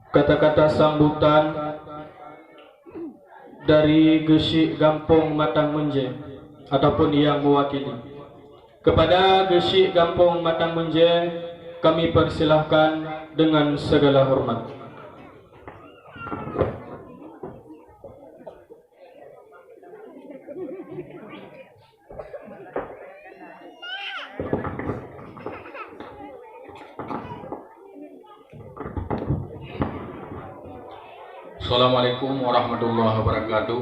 kata-kata sambutan dari Gesik Gampong Matang Menje ataupun yang mewakili. Kepada Gesik Gampong Matang Menje kami persilahkan dengan segala hormat. Assalamualaikum warahmatullahi wabarakatuh.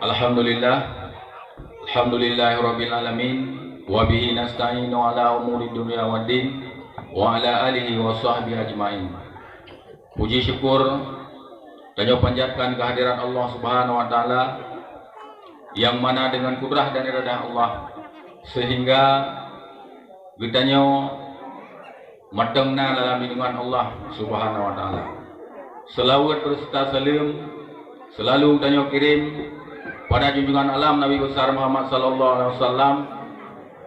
Alhamdulillahirabbil alamin wa bihi nasta'inu ala umuri dunya waddin wa ala alihi wa sahbihi ajmain. Puji syukur dan panjatkan kehadiran Allah Subhanahu wa taala yang mana dengan kudrah dan iradah Allah sehingga kitanya matengna dalam lindungan Allah Subhanahu wa taala. Selawat berserta salam selalu tanya kirim pada junjungan alam Nabi besar Muhammad sallallahu alaihi wasallam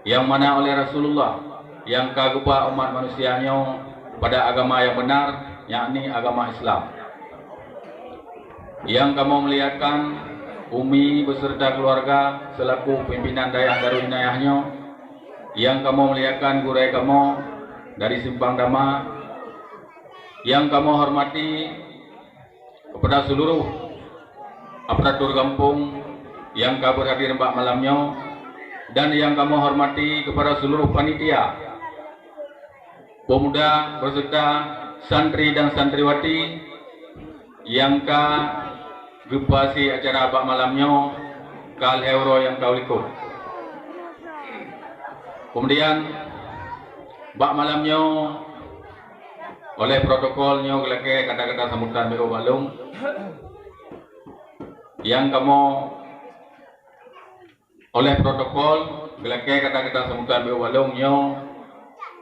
yang mana oleh Rasulullah yang kagupah umat manusianya pada agama yang benar, yakni agama Islam. Yang kamu melihatkan Umi beserta keluarga selaku pimpinan dayah Darul Inayahnya, yang kamu melihatkan gurai kamu dari Simpang Dama, yang kamu hormati kepada seluruh aparatur kampung yang kamu hadir mbak malamnya, dan yang kamu hormati kepada seluruh panitia, pemuda beserta santri dan santriwati yang gepasi acara mbak malamnya kal euro yang kau ikut. Kemudian mbak malamnya oleh protokolnya kelake kata-kata sambutan BO Balung yang kamu oleh protokol kelake kata-kata sambutan BO Balung nyo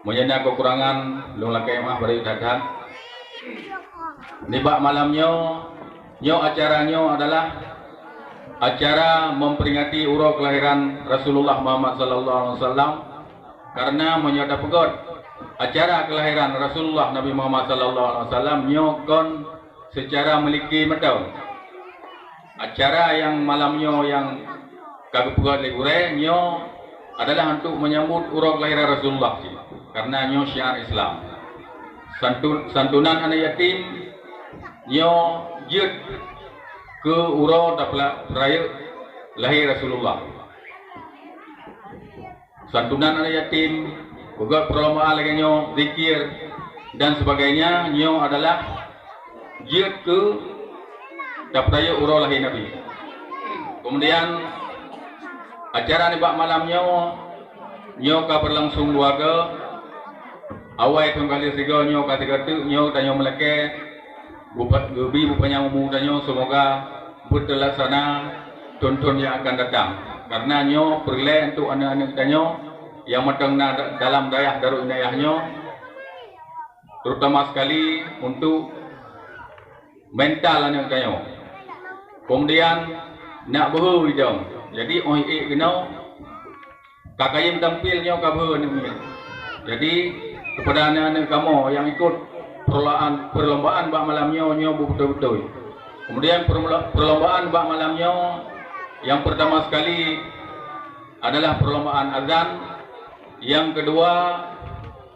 menyana kekurangan lung lake mah bari dadan nibak malamnya nyo acaranya adalah acara memperingati uro kelahiran Rasulullah Muhammad sallallahu alaihi wasallam, karena menyada pegot acara kelahiran Rasulullah Nabi Muhammad sallallahu alaihi wasallam nyokon secara memiliki medal. Acara yang malamnya yang kagupugat legure nyo adalah untuk menyambut urang kelahiran Rasulullah karena nyo syiar Islam. Santunan anak yatim nyo jut ke urang dapat raya lahir Rasulullah. Santunan anak yatim juga perlombaan lagi nyo zikir dan sebagainya nyo adalah jid ke dapatnya urau lahir Nabi. Kemudian acara ni bak malam nyo ka berlangsung keluarga awai tunggal siga nyo kata-kata nyo dan nyo melake bupat gebi bupanya umum dan nyo semoga berterlaksana tonton yang akan datang, karena nyo perle untuk anak-anak dan nyo yang matang dalam dayah Darul Inayahnya, terutama sekali untuk mental anak kayo. Kemudian nak behu hidung. Jadi kena kakayim tampilnya kabehu ni. Jadi kepada anak-anak kamu yang ikut perlombaan bak malamnya nyo betul-betul. Kemudian perlombaan bak malamnya yang pertama sekali adalah perlombaan azan. Yang kedua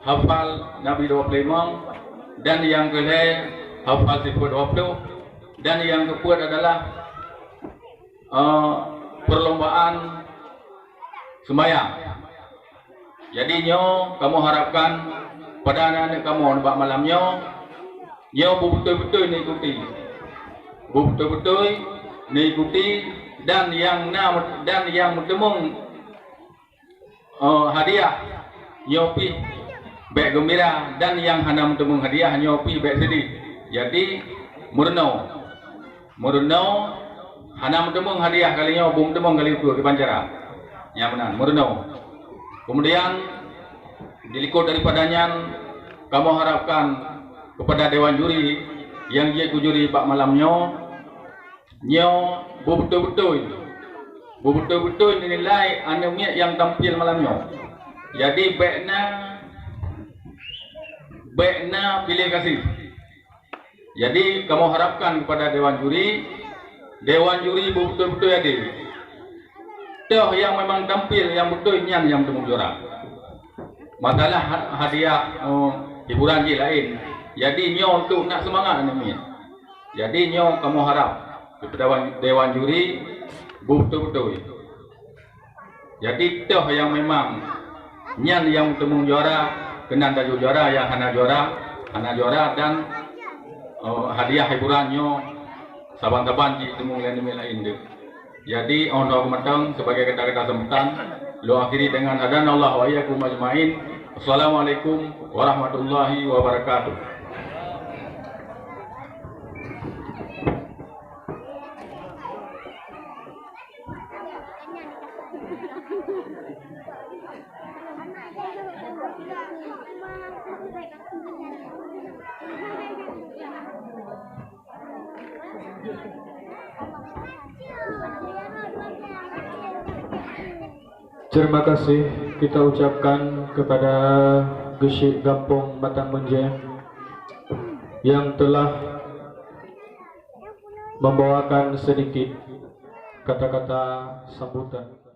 hafal Nabi 25, dan yang kedua hafal sifat 20, dan yang keempat adalah perlombaan sembahyang. Jadi nyo kamu harapkan pada anak-anak kamu bak malamnya nyo betul-betul mengikuti, betul-betul mengikuti, dan yang bertemu hadiah nyopi baik gembira, dan yang hana bertemu hadiah nyopi baik sedih. Jadi murno hana bertemu hadiah kalinya bung bertemu kali itu di pancara yang benar murno. Kemudian dilikut daripadanya kamu harapkan kepada dewan juri yang dia juri pak malamnya nyo betul-betul dinilai anunya yang tampil malamnya. Jadi baikna pilih kasih Jadi kamu harapkan kepada Dewan Juri betul-betul adil. Toh yang memang tampil yang betul yang temu juara. Masalah hadiah hiburan je lain. Jadi nyo untuk nak semangat ni. Jadi nyo kamu harap kepada Dewan Juri betul-betul. Jadi toh yang memang yang temu juara kena tajuk juara yang hana juara dan hadiah hiburannya saban-saban di temu lain dia. Jadi ono kematang sebagai kata-kata sambutan lu akhiri dengan hadan Allah wa iyyakum ajmain. Assalamualaikum warahmatullahi wabarakatuh. Terima kasih kita ucapkan kepada Gesyik Gampong Matang Menje yang telah membawakan sedikit kata-kata sambutan.